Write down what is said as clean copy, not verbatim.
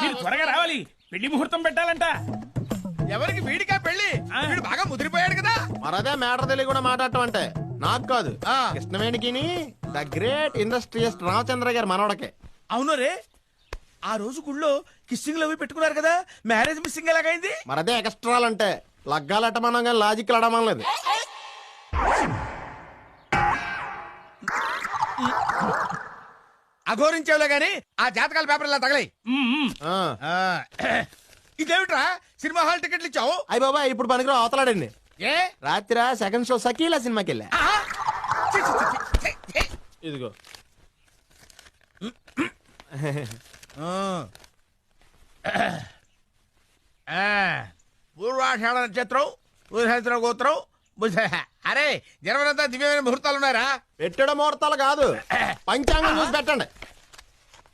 మీరు త్వరగా రావాలి, పెళ్లి ముహూర్తం పెట్టాలంట. ఎవరికి వీడికా పెళ్లి? వీడు బాగా ముదిరిపోయాడు కదా. మరదే మ్యాటర్ తెలియ కూడా మాట్లాడటం అంటే నాకు కాదు, కృష్ణవేణికి ద గ్రేట్ ఇండస్ట్రియలిస్ట్ రామచంద్ర గారి మనవడకే. అవును రే, ఆ రోజు గుళ్ళో కిస్సింగ్ అవి పెట్టుకున్నారు కదా, మ్యారేజ్ మిస్సింగ్ ఎలాగైంది? మరదే ఎక్స్ట్రాలంటే లగ్గాలు ఎట్టమనం కానీ లాజిక్ అడమనలేదు. అఘోరించేవులే గాని ఆ జాతకాల పేపర్ ఇలా తగలయి. ఇదేమిట్రా సినిమా హాల్ టికెట్లు ఇచ్చావు? అయ్యి బాబా ఇప్పుడు పనికిరా అవతలాడండి. ఏ రాత్రి సెకండ్ షో సకీలా సినిమాకి వెళ్ళా. చి, చి, చి, చి, చి. ఇదిగో పూర్వాషాఢ నక్షత్రం, పూర్వహేత్ర గోత్రం, అరే జనవరంతా దివ్యమైన ముహూర్తాలు ఉన్నారా? పెట్టడం ముహూర్తాలు కాదు, పంచాంగం చూసి పెట్టండి.